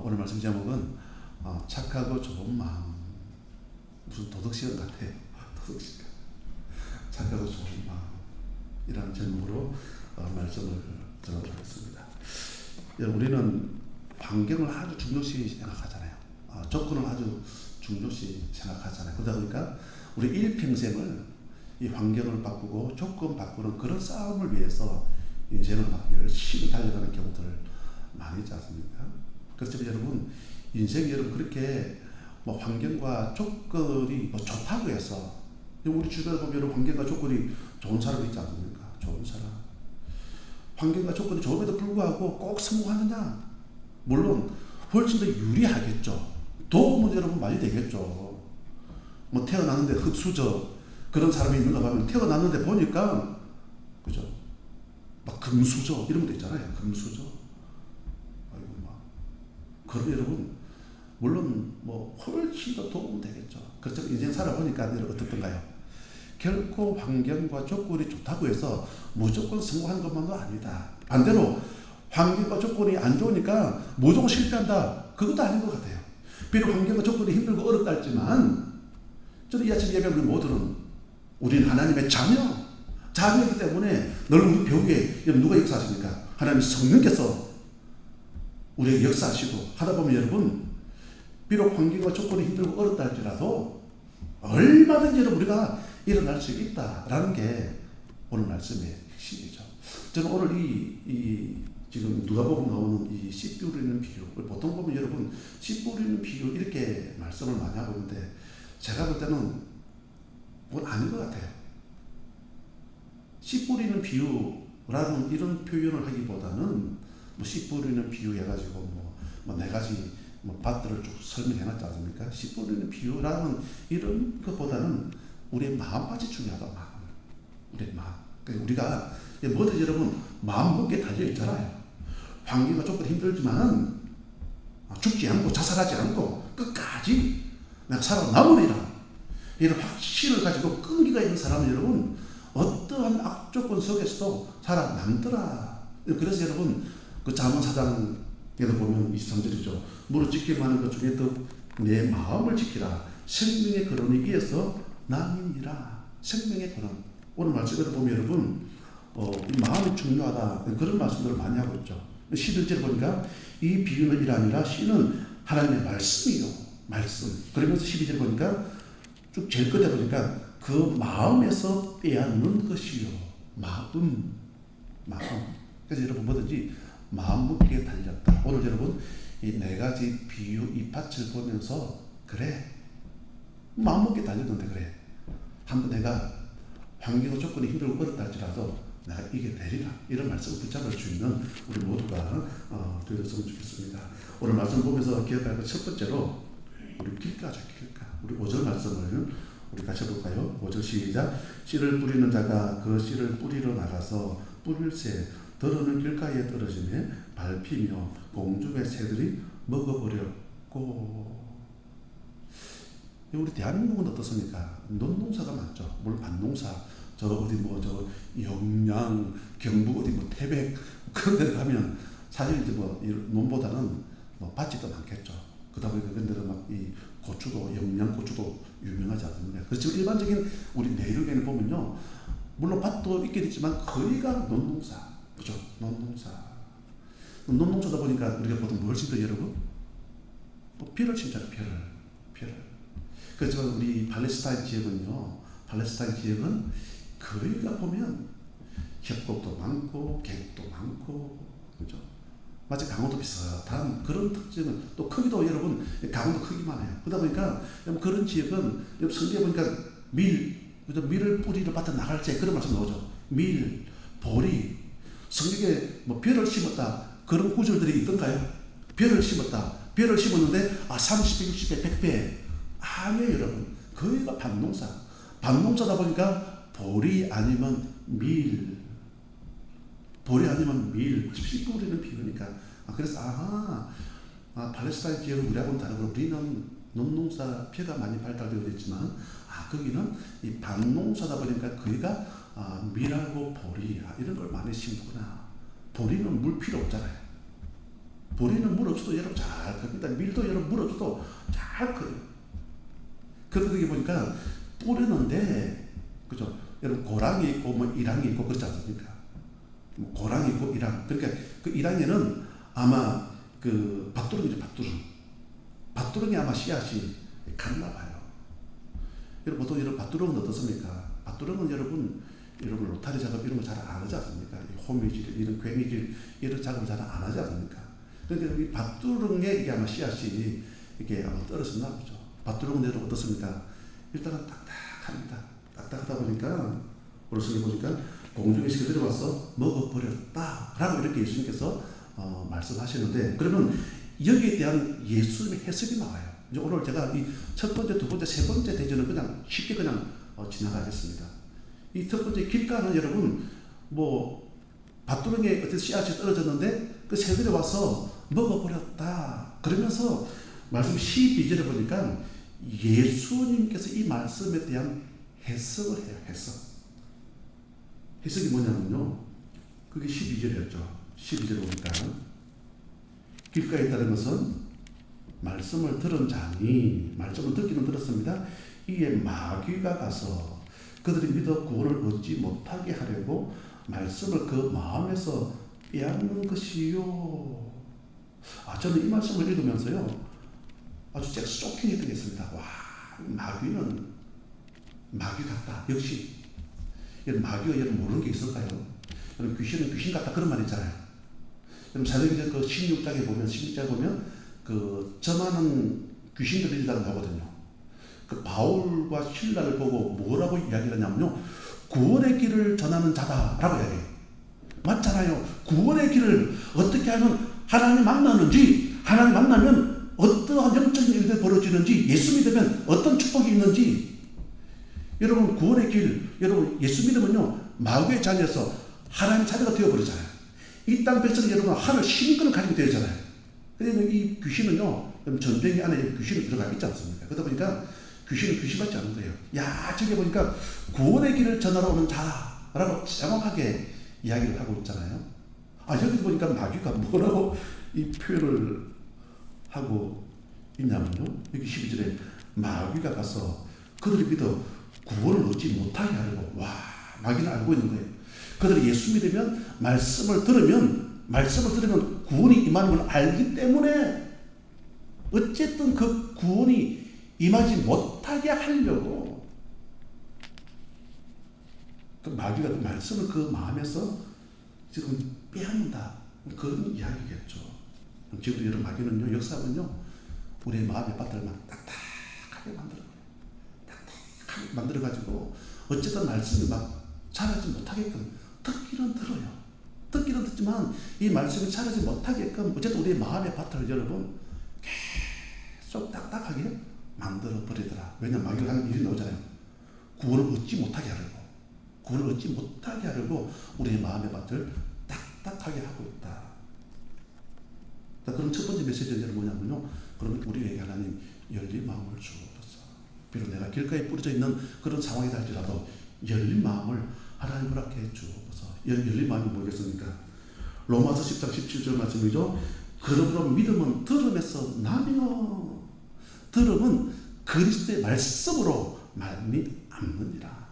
오늘 말씀 제목은 착하고 좋은 마음. 무슨 도덕시간 같아요. 도덕시간. 착하고 좋은 마음이라는 제목으로 말씀을 전하도록 하겠습니다. 우리는 환경을 아주 중요시 생각하잖아요. 조건을 아주 중요시 생각하잖아요. 그러다 보니까 우리 일평생을 이 환경을 바꾸고 조건 바꾸는 그런 싸움을 위해서 인생을 막 열심히 달려가는 경우들 많이 있지 않습니까? 그렇지만 여러분, 인생이 여러분 그렇게 뭐 환경과 조건이 뭐 좋다고 해서 우리 주변에 보면 여러분 환경과 조건이 좋은 사람이 있지 않습니까? 좋은 사람. 환경과 조건이 좋음에도 불구하고 꼭 성공하느냐? 물론 훨씬 더 유리하겠죠. 도움은 여러분 많이 되겠죠. 뭐 태어났는데 흙수저 그런 사람이 있는가 하면 태어났는데 보니까 그죠? 막 금수저 이런 것도 있잖아요. 금수저. 아이고 막. 그럼 여러분 물론 뭐 훨씬 더 도움 되겠죠. 그렇죠. 인생 살아보니까 어떻던가요? 결코 환경과 조건이 좋다고 해서 무조건 성공하는 것만도 아니다. 반대로 환경과 조건이 안 좋으니까 무조건 실패한다. 그것도 아닌 것 같아요. 비록 환경과 조건이 힘들고 어렵다 했지만 저는 이 아침 예배를 모두는 우리는 하나님의 자녀이기 때문에 늘 우리 배우에 누가 역사하십니까? 하나님 성령께서 우리에게 역사하시고 하다 보면 여러분 비록 환경과 조건이 힘들고 어렵다 할지라도 얼마든지 여러분 우리가 일어날 수 있다라는 게 오늘 말씀의 핵심이죠. 저는 오늘 지금 누가복음 나오는 이 씨 뿌리는 비유, 보통 보면 여러분 씨 뿌리는 비유 이렇게 말씀을 많이 하고 있는데 제가 볼 때는 그건 아닌 것 같아요. 씨 뿌리는 비유라는 이런 표현을 하기보다는 뭐 씨 뿌리는 비유 해가지고 뭐 네 가지 뭐 밭들을 쭉 설명해놨지 않습니까? 씨 뿌리는 비유라는 이런 것보다는 우리의 마음까지 중요하다. 마음. 우리의 마음. 그러니까 우리가 뭐든 여러분 마음 먹기에 달려 있잖아요. 환경과 조건이 힘들지만 죽지 않고 자살하지 않고 끝까지 내가 살아남으리라. 이런 확신을 가지고 끈기가 있는 사람은 여러분 어떠한 악조건 속에서도 살아남더라. 그래서 여러분 그 잠언 4장에도 보면 23절이죠. 무릇 지키기만 하는 것 중에 더 내 마음을 지키라. 생명의 근원이 이에서 남이니라. 생명의 근원. 오늘 말씀에도 보면 여러분 이 마음이 중요하다. 그런 말씀들을 많이 하고 있죠. 11절 보니까 이 비유는 이라니라. 씨는 하나님의 말씀이요. 말씀. 그러면서 12절 보니까 쭉 제일 끝에 보니까 그 마음에서 빼앗는 것이요. 마음. 그래서 여러분 뭐든지 마음 먹기에 달렸다. 오늘 여러분 이 네 가지 비유 이 밭을 보면서 그래. 마음 먹기에 달렸는데 그래. 한번 내가 환경과 조건이 힘들고 어렵다 할지라도 내가 이게 되리라. 이런 말씀을 붙잡을 수 있는 우리 모두가 되었으면 좋겠습니다. 오늘 말씀 보면서 기억할 것 첫 번째로 우리 길가죠. 길가. 우리 5절 말씀을 우리 같이 해볼까요? 5절 시작. 씨를 뿌리는 자가 그 씨를 뿌리러 나가서 뿌릴새 더러는 길가에 떨어지며 밟히며 공중의 새들이 먹어버렸고. 우리 대한민국은 어떻습니까? 논농사가 많죠. 물론 밭농사, 저 어디 저 영양, 경북 어디 태백 그런 데 가면 사실 이제 논보다는 밭이 더 많겠죠. 그러다 보니까 그런 데는 막 이 고추도 영양고추도 유명하지 않습니까? 그렇지만 일반적인 우리 내륙에는 보면요, 물론 밭도 있긴 있지만 거의가 논농사, 그죠? 논농사다 보니까 우리가 보통 뭘 심죠, 여러분? 벼를 심잖아요, 벼를. 그렇지만 우리 팔레스타인 지역은 거기가 보면 협곡도 많고 계곡도 많고 그죠? 마치 강원도 비슷한 그런 특징은 또 크기도 여러분 강원도 크기만 해요. 그러다 보니까 그런 지역은 성경에 보니까 밀을 뿌리로 밭에 나갈 때 그런 말씀 나오죠. 밀, 보리. 성경에 벼를 심었다 그런 구절들이 있던가요? 벼를 심었는데 30배, 60배, 100배 아니에요 여러분. 거기가 밭농사다 보니까 보리 아니면 밀. 씨 뿌리는 비유니까. 그래서 팔레스타인 지역은 우리하고는 다르고 우리는 논농사 벼가 많이 발달되어 있지만 거기는 이 밭농사다 보니까 거기가 밀하고 보리 이런 걸 많이 심구나. 보리는 물 필요 없잖아요. 보리는 물 없어도 여러분 잘 큽니다. 밀도 여러분 물 없어도 잘 커요. 그런데 거기 보니까 뿌리는데, 그죠? 여러분 고랑이 있고 뭐 이랑이 있고 그렇지 않습니까? 뭐 고랑이 있고 이랑. 그러니까 그 이랑에는 아마 그 밭두렁이죠, 밭두렁. 밭두렁이 아마 씨앗이 갔나 봐요. 여러분 보통 여러분 밭두렁은 어떻습니까? 밭두렁은 여러분 로타리 작업 이런 거 잘 안 하지 않습니까? 호미질, 이런 괭이질 이런 작업을 잘 안 하지 않습니까? 그러니까 이 밭두렁에 이게 아마 씨앗이 이게 아마 떨어졌나 보죠. 밭두렁은 여러분 어떻습니까? 일단은 딱딱합니다. 딱딱하다 보니까 오르스니 보니까 공중에 시켜 들어와서 먹어버렸다라고 이렇게 예수님께서 말씀하시는데, 그러면 여기에 대한 예수님의 해석이 나와요. 이제 오늘 제가 이 첫 번째, 두 번째, 세 번째 대전은 그냥 쉽게 그냥 지나가겠습니다. 이 첫 번째 길가는 여러분 뭐 밭두렁에 어떤 씨앗이 떨어졌는데 그 새들이 와서 먹어버렸다. 그러면서 말씀 12절에 보니까 예수님께서 이 말씀에 대한 해석을 해요. 해석이 뭐냐면요, 그게 12절이었죠. 12절에 보니까 길가에 있다는 것은 말씀을 들은 자니, 말씀을 듣기는 들었습니다. 이에 마귀가 가서 그들이 믿어 구원을 얻지 못하게 하려고 말씀을 그 마음에서 빼앗는 것이요. 저는 이 말씀을 읽으면서요, 아주 제가 쇼킹했던 게 있습니다. 와, 마귀는 마귀 같다. 역시 마귀가 여러분 모르는 게 있을까요? 여러분 귀신은 귀신 같다 그런 말 있잖아요. 여러분 사도행전 그 16장에 보면 그 점하는 귀신들이 일단 나오거든요. 그 바울과 실라를 보고 뭐라고 이야기를 하냐면요, 구원의 길을 전하는 자다라고 이야기해요. 맞잖아요. 구원의 길을 어떻게 하면 하나님 만나는지, 하나님 만나면 어떠한 영적인 일들이 벌어지는지, 예수 믿으면 어떤 축복이 있는지. 여러분 구원의 길, 여러분 예수 믿으면요 마귀의 자녀에서 하나님의 자녀가 되어버리잖아요. 이 땅 백성은 여러분 하늘 신권을 가지고 되잖아요. 그래서 이 귀신은요 전쟁이 안에 귀신이 들어가 있지 않습니까? 그러다 보니까 귀신은 귀신 같지 않은 거예요. 야, 저기 보니까 구원의 길을 전하러 오는 자라고 정확하게 이야기를 하고 있잖아요. 여기 보니까 마귀가 뭐라고 이 표현을 하고 있냐면요, 여기 12절에 마귀가 가서 그들이 믿어 구원을 얻지 못하게 하려고. 와, 마귀는 알고 있는 거예요. 그들이 예수 믿으면 말씀을 들으면 구원이 임하는 걸 알기 때문에 어쨌든 그 구원이 임하지 못하게 하려고 그 마귀가 그 말씀을 그 마음에서 지금 빼앗는다, 그런 이야기겠죠. 지금도 여러분 마귀는요, 역사하면요 우리의 마음의 밭을 막 딱딱하게 만들어가지고 어쨌든 말씀이 막 자라지 못하게끔 듣기는 들어요. 듣기는 듣지만 이 말씀이 자라지 못하게끔 어쨌든 우리의 마음의 밭을 여러분 계속 딱딱하게 만들어 버리더라. 왜냐하면 마귀가 하는 일이 나오잖아요. 구원을 얻지 못하게 하려고 우리의 마음의 밭을 딱딱하게 하고 있다. 그럼 첫 번째 메시지는 뭐냐면요, 그러면 우리에게 하나님 열린 마음을 주옵소서. 비록 내가 길가에 뿌려져 있는 그런 상황이다 할지라도 열린 마음을 하나님 허락해 주옵소서. 열린 마음이 뭐겠습니까? 로마서 10장 17절 말씀이죠. 그러므로 믿음은 들음에서 나며 들음은 그리스도의 말씀으로 말미암느니라.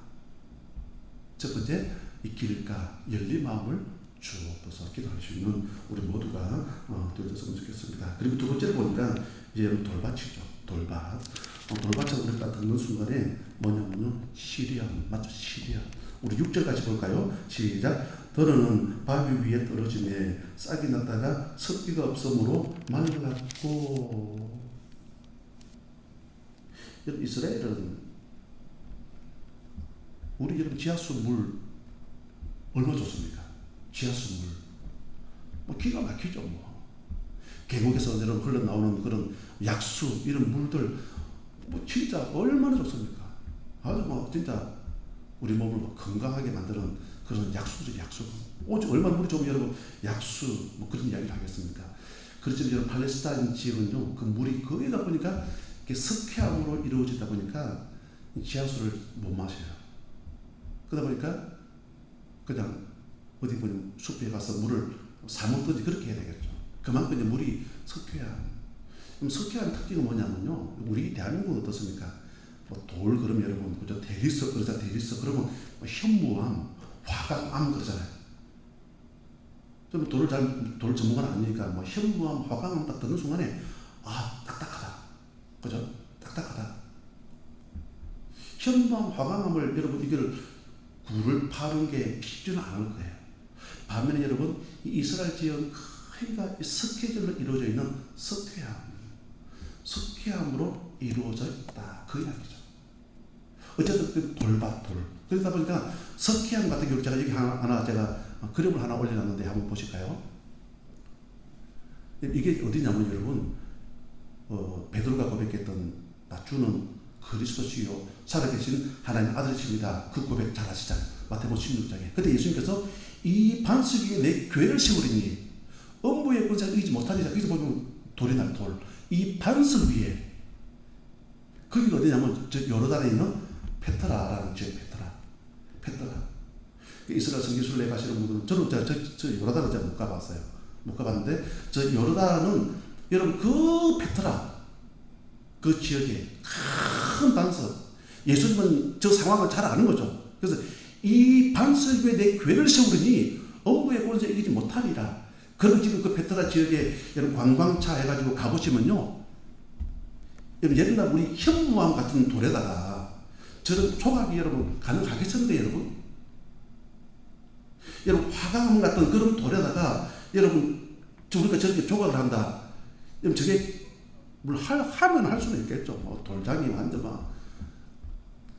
첫 번째, 이 길가 열린 마음을 주옵소서 기도할 수 있는 우리 모두가 되었으면 좋겠습니다. 그리고 두 번째로 보니까 이제 돌밭이죠. 돌밭을 우리가 듣는 순간에 뭐냐면요, 시리안, 맞죠? 시리안. 우리 6절까지 볼까요? 시작. 더러는 바위 위에 떨어지매 싹이 났다가 습기가 없으므로 말랐고. 이스라엘은 우리 여러분 지하수 물 얼마 좋습니까? 지하수 물 뭐 기가 막히죠. 뭐 계곡에서 여러분 흘러나오는 그런 약수 이런 물들 뭐 진짜 얼마나 좋습니까? 아주 뭐 진짜 우리 몸을 건강하게 만드는 그런 약수죠. 약수. 오직 얼마나 물이 좋으면 여러분 약수 뭐 그런 이야기를 하겠습니까? 그렇지만 여러분 팔레스타인 지역은요 그 물이 거의 다 보니까 석회암으로 이루어지다 보니까 지하수를 못 마셔요. 그러다 보니까 그냥 어디 보면 숲에 가서 물을 사 먹든지 그렇게 해야 되겠죠. 그만큼 이제 물이 석회암. 그럼 석회암 특징은 뭐냐면요. 우리 대한민국은 어떻습니까? 뭐 돌 그러면 여러분 그죠? 대리석 그러자 대리석 그러면 뭐 현무암, 화강암 그러잖아요. 좀 돌 전문가는 아니니까 뭐 현무암, 화강암 딱 듣는 순간에 딱딱하다. 그죠? 딱딱하다. 현무암, 화강암을 여러분 이걸 굴을 파는 게 쉽지는 않을 거예요. 반면에 여러분 이스라엘 지역 크기가 석회절로 이루어져 있는 석회암으로 이루어져 있다. 그 이야기죠. 어쨌든 그 돌밭 돌. 그러다 보니까 석회암 같은 경우 제가 여기 하나 제가 그림을 하나 올려놨는데 한번 보실까요? 이게 어디냐면 여러분 베드로가 고백했던 나 주는 그리스도시요 살아계신 하나님 아들이십니다. 그 고백 잘 아시잖아요. 마태복음 16장에. 그때 예수님께서 이 반석 위에 내 교회를 세우리니 음부의 권세가 이기지 못하리라. 여기서 보면 돌이 날 돌. 이 반석 위에 거기가 어디냐면 저 요르단에 있는 페트라라는 지역 페트라. 이스라엘 성지순례 가시는 분들은 저는 저 요르단은 제가 못 가봤어요. 못 가봤는데 저 요르단은 여러분 그 페트라 그 지역에 큰 반석 예수님은 저 상황을 잘 아는 거죠. 그래서 이 반석 위에 내 교회를 세우리니 음부의 권세 이기지 못하리라. 그럼 지금 그 페트라 지역에 여러분 관광차 해가지고 가보시면요. 여러분 옛날 우리 현무암 같은 돌에다가 저런 조각이 여러분 가능하겠습니까 여러분? 여러분 화강암 같은 그런 돌에다가 여러분 우리가 저렇게 조각을 한다. 여러분 저게 물 하면 할 수는 있겠죠. 뭐 돌장이 완전 막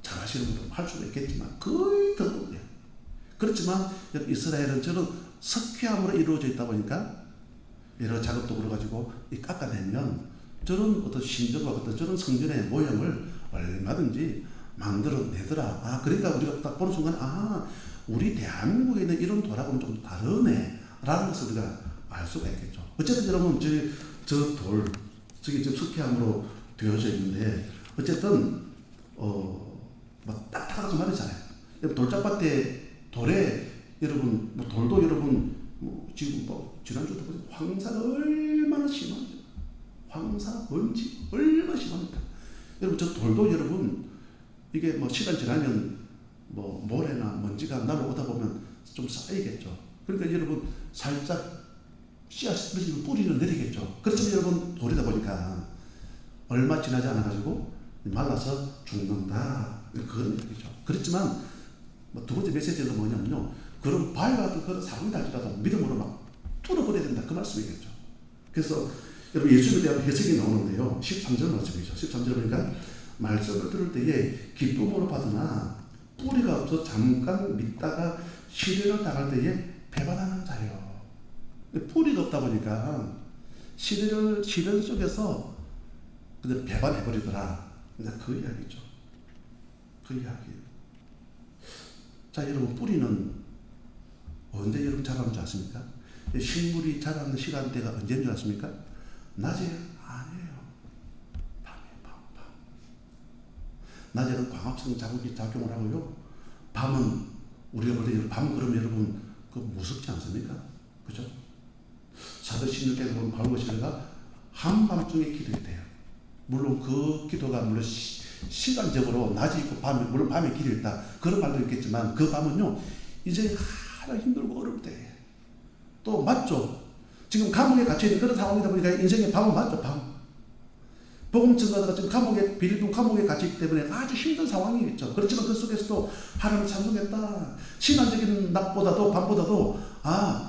잘하시는 분은 할 수는 있겠지만 거의 드물어요. 그렇지만 이스라엘은 저런 석회암으로 이루어져 있다 보니까 여러 작업도 그래가지고 깎아내면 저런 어떤 신전과 어떤 저런 성전의 모형을 얼마든지 만들어내더라. 그러니까 우리가 딱 보는 순간 우리 대한민국에 있는 이런 돌하고는 좀 다르네 라는 것을 우리가 알 수가 있겠죠. 어쨌든 여러분 저 돌 저기 지금 석회암으로 되어져 있는데 어쨌든 뭐 딱딱하다고 말했잖아요. 돌짝밭에 돌에 여러분 뭐 돌도 여러분 뭐 지금 뭐 지난주도 보세요. 황사가 얼마나 심합니까? 황사 먼지 얼마나 심합니까? 여러분 저 돌도 여러분 이게 뭐 시간 지나면 뭐 모래나 먼지가 날아오다 보면 좀 쌓이겠죠. 그러니까 여러분 살짝 씨앗이 뿌리는 내리겠죠. 그렇지만 여러분 돌이다 보니까 얼마 지나지 않아가지고 말라서 죽는다. 그런 얘기죠. 그렇지만 뭐 두 번째 메시지는 뭐냐면요. 그런 바위와도 그런 사고이 날지라도 믿음으로 막 뚫어버려야 된다. 그 말씀이겠죠. 그래서 여러분 예수님에 대한 해석이 나오는데요. 13절 말씀이죠. 13절 보니까 말씀을 들을 때에 기쁨으로 받으나 뿌리가 없어 잠깐 믿다가 시련을 당할 때에 배반하는 자요. 뿌리가 없다 보니까 시련 속에서 그냥 배반해버리더라. 그냥 그 이야기죠. 그 이야기. 자, 여러분 뿌리는 언제 여러분 자라는 줄 아십니까? 식물이 자라는 시간대가 언제인 줄 아십니까? 낮에 아니에요. 밤. 낮에는 광합성 자극이 작용을 하고요. 밤은 우리가 볼 때 밤은 그러면 여러분 그 무섭지 않습니까? 그죠? 사도 16장에 보면 바울과 시라가 한밤중에 기도했대요. 물론 그 기도가 물론 시간적으로 낮이 있고 밤에 물론 밤에 기도했다 그런 말도 있겠지만 그 밤은요 이제 하나 힘들고 어려울 때 또 맞죠. 지금 감옥에 갇혀있는 그런 상황이다 보니까 인생의 밤은 맞죠. 밤. 복음 전가자가 지금 빌립보 감옥에 갇혀있기 때문에 아주 힘든 상황이겠죠. 그렇지만 그 속에서도 하나님을 찬송했다. 신앙적인 낮보다도 밤보다도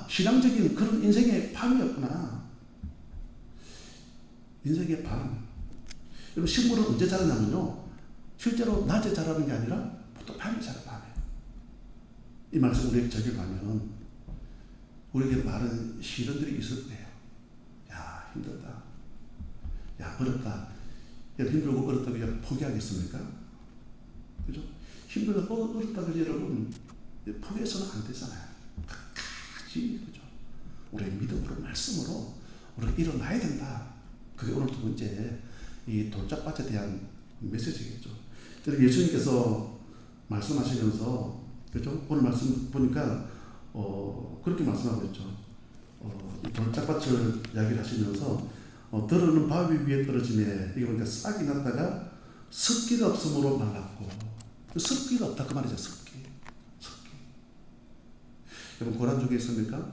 신앙적인 그런 인생의 밤이었구나. 인생의 밤. 여러분 식물은 언제 자라냐면요. 실제로 낮에 자라는 게 아니라 보통 밤에 자라. 밤에. 이 말씀 우리에게 적용하면 우리에게 많은 시련들이 있을 거예요. 야 힘들다. 야 어렵다. 힘들고 어렵다고 그냥 포기하겠습니까? 그죠? 힘들고 어렵다고 여러분 포기해서는 안 되잖아요. 끝까지 그죠? 우리의 믿음으로 말씀으로 우리가 일어나야 된다. 그게 오늘 두 번째 이 돌짝밭에 대한 메시지겠죠. 예수님께서 말씀하시면서 그죠? 오늘 말씀 보니까 그렇게 말씀하고 있죠. 이 돌짝밭을 이야기를 하시면서 들어는 바위 위에 떨어지네. 이게 보니까 싹이 났다가 습기가 없으므로 말랐고, 습기가 없다 그 말이죠. 습기. 여러분 고난 중에 있습니까?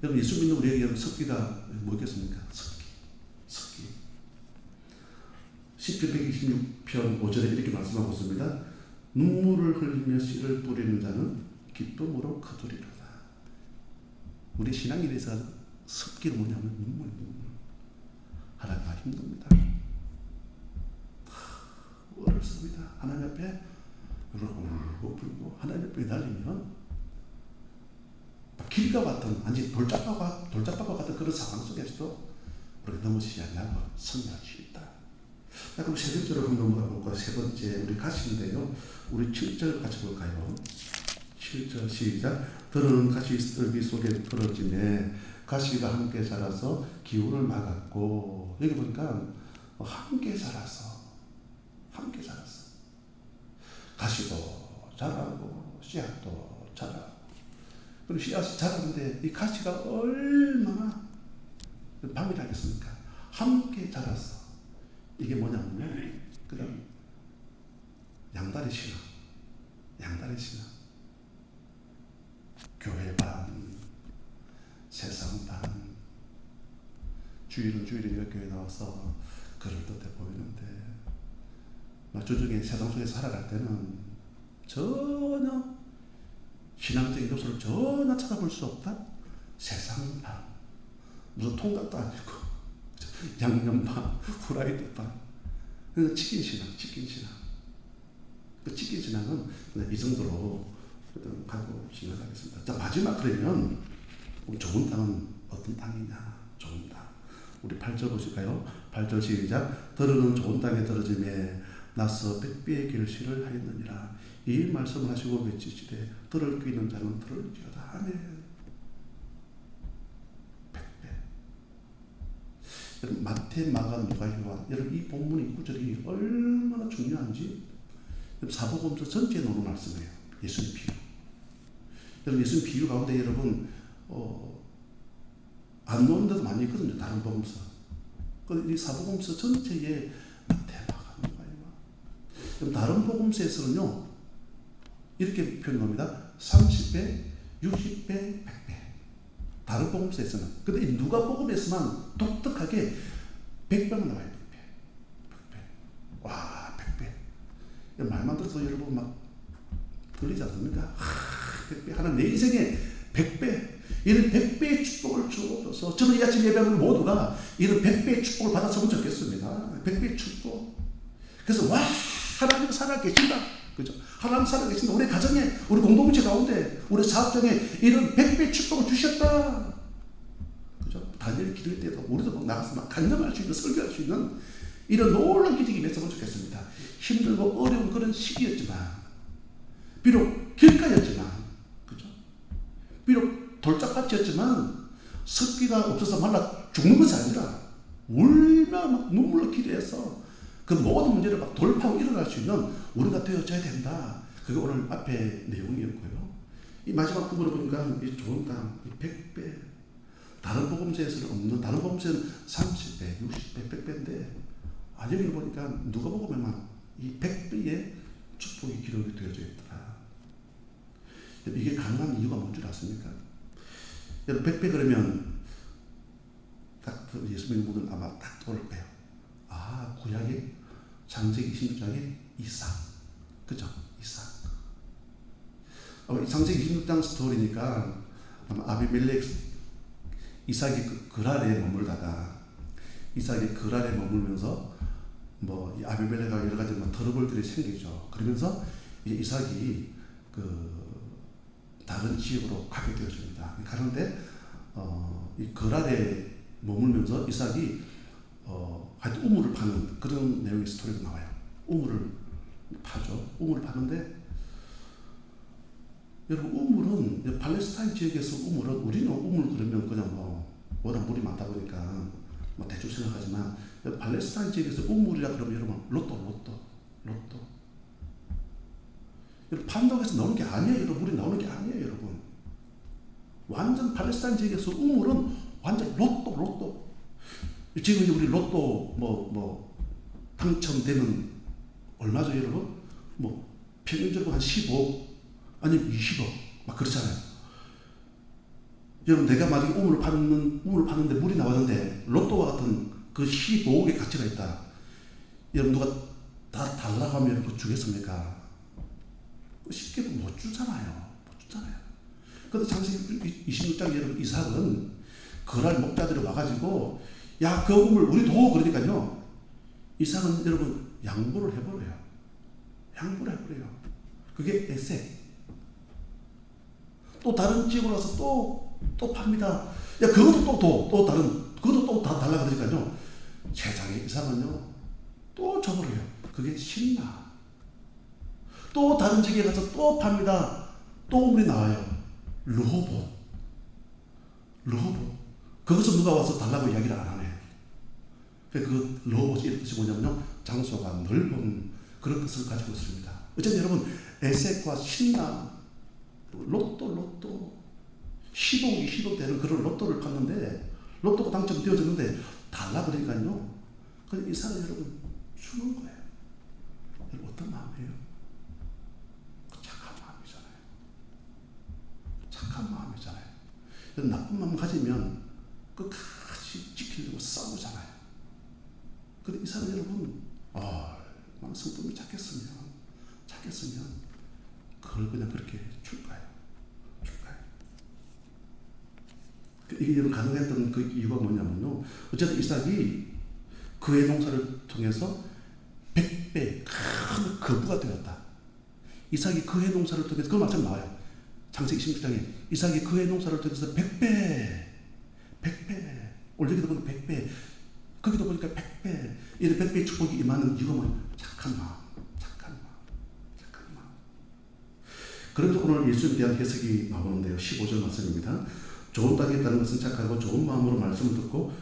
여러분 예수 믿는 우리에게 여러분 습기가 뭐겠습니까? 습기. 시편 126편 5절에 이렇게 말씀하고 있습니다. 눈물을 흘리며 씨를 뿌리는 자는 기쁨으로 거두리로다. 우리 신앙인에서 습기는 뭐냐면 눈물. 하나가 힘듭니다. 어렵습니다. 하나님 앞에 울고 불고 하나님 앞에 달리면 길과 같은 완전 돌짝밭과 같은 그런 상황 속에서도 우리가 넘어지지 않냐고 선회할 수 있다. 그럼 세 번째로 한번 넘어가볼까? 세 번째 우리 가시인데요. 우리 7절 같이 볼까요? 7절 시작. 들은 가시떨기 속에 떨어지네. 가시가 함께 자라서 기운을 막았고, 여기 보니까 함께 자라서 가시도 자라고 씨앗도 자라고. 그리고 씨앗이 자라는데 이 가시가 얼마나 방해하겠습니까? 함께 자라서. 이게 뭐냐면 그냥 양다리 신앙. 교회 반, 세상 반. 주일은 주일이니까 교회 나와서 그럴듯해 보이는데 주중에 세상 속에 살아갈 때는 전혀 신앙적인 요소를 전혀 찾아볼 수 없다. 세상 반, 무슨 통닭도 아니고 양념 반, 후라이드 반. 치킨 신앙. 그 치킨 신앙은 이 정도로 가고 진행하겠습니다. 자, 마지막 그러면 우리 좋은 땅은 어떤 땅이냐? 좋은 땅. 우리 8절 보실까요? 8절 시작. 들으는 좋은 땅에 떨어짐에 나서 백배의 결실을 하였느니라. 이 말씀을 하시고 외치시되 들을 귀 있는 자는 들을지어다. 아멘. 여러분 마태, 마가, 누가, 요한, 여러분 이 본문의 구절이 얼마나 중요한지 사복음서 전체에 나오는 말씀이에요. 예수님 비유. 여러분 예수님 비유 가운데 여러분 안 나오는 데도 많이 있거든요. 다른 복음서. 이 사복음서 전체에 마태, 마가, 누가, 요한. 다른 복음서에서는요 이렇게 표현합니다. 30배, 60배, 100배. 다른 복음서에서는. 근데 이 누가복음에서만 독특하게 100배만 나와요. 100배. 와, 100배. 말만 들어서 여러분 막 들리지 않습니까? 100배. 하나님 내 인생에 100배. 이런 100배의 축복을 주어서 저는 이 아침 예배하는 모두가 이런 100배의 축복을 받았으면 좋겠습니다. 100배의 축복. 그래서 와, 하나님 살아계신다. 그죠? 하나님 살아계신다. 우리 가정에, 우리 공동체 가운데, 우리 사업장에 이런 100배의 축복을 주셨다. 그죠? 다니엘 기도할 때도 우리도 막 나가서 막 간증할 수 있는, 설교할 수 있는 이런 놀라운 기적이 있었으면 좋겠습니다. 힘들고 어려운 그런 시기였지만, 비록 길가였지만, 그죠? 비록 돌짝밭이었지만, 습기가 없어서 말라 죽는 것이 아니라, 울며 막 눈물로 기도해서 그 모든 문제를 막 돌파하고 일어날 수 있는 우리가 되어져야 된다. 그게 오늘 앞에 내용이었고요. 이 마지막 부분을 보니까 이 좋은 땅, 이 100배. 다른 복음서에서는 없는, 다른 복음서에는 30배, 60배, 100배인데, 여기를 보니까 누가복음에만 이 100배의 축복이 기록이 되어져 있더라. 이게 가능한 이유가 뭔 줄 아십니까? 여러분 100배 그러면 딱 예수 믿는 분들은 아마 딱 떠올 거예요. 구약의 창세기 26장의 이삭. 그죠? 이삭. 창세기 26장 스토리니까 아마 아비멜렉 이삭이 그랄에 머물다가 이삭이 그랄에 머물면서 뭐 아비멜렉과 여러 가지 트러블들이 생기죠. 그러면서 이삭이 다른 지역으로 가게 되어집니다. 가는데 이 그랄에 머물면서 이삭이 하여튼 우물을 파는 그런 내용의 스토리가 나와요. 우물을 파죠. 우물을 파는데 여러분 우물은 팔레스타인 지역에서 우물은 우리는 우물 그러면 그냥 워낙 물이 많다 보니까 대충 생각하지만 팔레스타인 지역에서 우물이라 그러면 여러분 로또. 여러분 판다고 해서 나오는 게 아니에요. 여러분 물이 나오는 게 아니에요. 여러분 완전 팔레스타인 지역에서 우물은 완전 로또. 지금 이제 우리 로또 당첨되면 얼마죠, 여러분? 평균적으로 한 15억 아니면 20억 막 그렇잖아요. 여러분, 내가 만약에 우물을 파는데 물이 나왔는데 로또와 같은 그 15억의 가치가 있다. 여러분, 누가 다 달라고 하면 여러분 주겠습니까? 쉽게 못 주잖아요. 그런데 창세기 26장 여러분, 이삭은 그날 목자들이 와가지고 야, 그 우물 우리도 그러니까요. 이삭은 여러분 양보를 해버려요. 그게 에색. 또 다른 지역으로 와서 또 팝니다. 야, 그것도 또 다 달라 그러니까요. 세상에 이삭은요 또 줘버려요. 그게 신나. 또 다른 지역에 가서 또 팝니다. 또 우물이 나와요. 르호봇. 거기서 누가 와서 달라고 이야기를 안 하네. 그 르호봇이 이런 뜻이 뭐냐면요, 장소가 넓은 그런 뜻을 가지고 있습니다. 어쨌든 여러분, 에색과 신나, 로또 10억, 20억 되는 그런 로또를 팠는데, 로또가 당첨되어졌는데 달라 그러니까요. 그래서 이 사람 여러분 주는 거예요. 여러분, 어떤 마음이에요? 착한 마음이잖아요. 나쁜 마음 가지면 끝까지 지키려고 싸우잖아요. 근데 이 사람 여러분, 성품이 착했으면 그걸 그냥 그렇게 줄까요? 이게 여러분 가능했던 그 이유가 뭐냐면요, 어쨌든 이삭이 그의 농사를 통해서 100배 큰 거부가 되었다. 이삭이 그의 농사를 통해서, 그 말씀 나와요. 창세기 26장에 이삭이 그의 농사를 통해서 100배 오늘 여기도 보니까 100배, 거기도 보니까 100배, 이런 100배의 축복이 임하는 이유가 뭐예요? 착한 마음. 그러면서 오늘 예수님에 대한 해석이 나오는데요. 15절 말씀입니다. 좋은 땅에 있다는 것은 착하고 좋은 마음으로 말씀을 듣고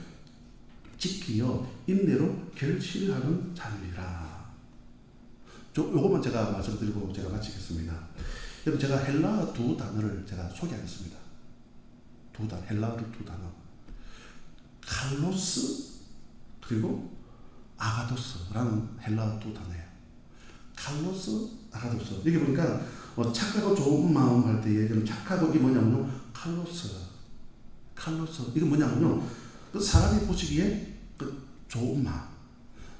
지키어 인내로 결실하는 자들이라. 요것만 제가 말씀드리고 제가 마치겠습니다. 여러분, 제가 헬라어 두 단어를 제가 소개하겠습니다. 헬라어로 두 단어. 칼로스 그리고 아가도스라는 헬라어 두 단어예요. 칼로스, 아가도스. 여기 보니까 착하고 좋은 마음 할 때에 착하고 이게 뭐냐면요, 칼로스. 이게 뭐냐면요, 그 사람이 보시기에 그 좋은 마음.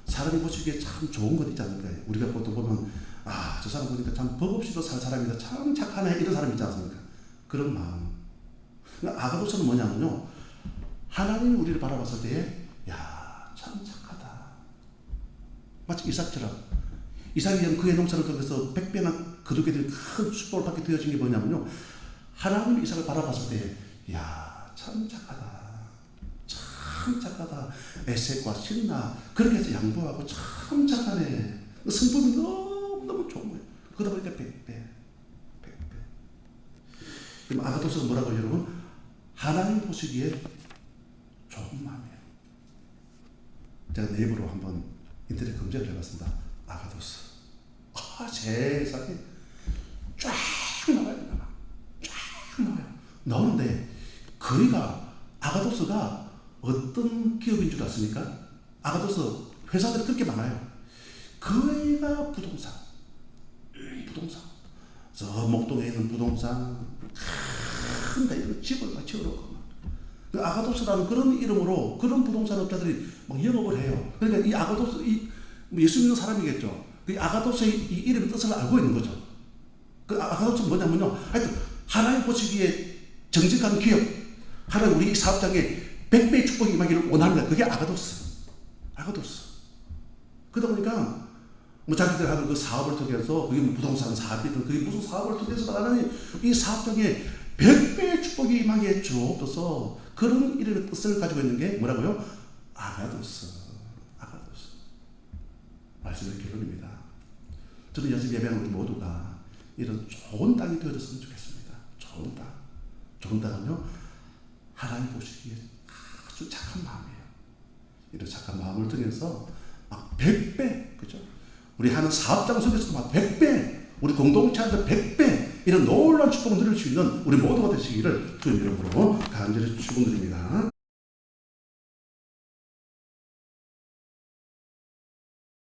사람이 보시기에 참 좋은 것 있지 않을까요? 우리가 보통 보면 저 사람 보니까 참 법 없이도 살 사람이다. 참 착하네. 이런 사람 있지 않습니까? 그런 마음. 아가도스는 뭐냐면요, 하나님이 우리를 바라봤을 때에 참 착하다. 마치 이삭처럼. 이삭이 그의 농사를 통해서 100배나 거두게 된 큰 축복을 받게 되어진 게 뭐냐면요, 하나님이 이삭을 바라봤을 때에 참 착하다. 에색과 신나. 그렇게 해서 양보하고 참 착하네. 성품이 너무 좋은 거예요. 그러다 보니까 100배. 그럼 아가도스가 뭐라고 여러분? 하나님 보시기에 좋은 마음이에요. 제가 네이버로 한번 인터넷 검색을 해봤습니다. 아가도스. 세상에 쫙 나오는데 거기가 아가도스가 어떤 기업인 줄 아십니까? 아가도스 회사들이 그렇게 많아요. 거기가 부동산. 저 목동에 있는 부동산 큰 데 집을 막 지어놓고 그 아가도스라는 그런 이름으로 그런 부동산 업자들이 막 영업을 해요. 그러니까 이 아가도스, 예수 믿는 사람이겠죠. 그 아가도스의 이 이름의 뜻을 알고 있는 거죠. 그 아가도스는 뭐냐면요, 하여튼 하나님 보시기에 정직한 기업, 하나님 우리 사업장에 100배의 축복이 임하기를 원합니다. 그게 아가도스. 그러다 보니까 자기들 하는 그 사업을 통해서, 그게 부동산 사업이든 그게 무슨 사업을 통해서 하나님 이 사업장에 100배의 축복이 임하게 주옵소서. 그런 이름의 뜻을 가지고 있는 게 뭐라고요? 아가도스. 말씀의 결론입니다. 저는 연습 예배하는 우리 모두가 이런 좋은 땅이 되어졌으면 좋겠습니다. 좋은 땅은요, 하나님 보시기에 아주 착한 마음이에요. 이런 착한 마음을 통해서 막 100배, 그죠? 우리 하는 사업장 속에서도 막 100배, 우리 공동체한테 100배, 이런 놀라운 축복을 누릴 수 있는 우리 모두가 되시기를 주님 이름으로 간절히 축원드립니다.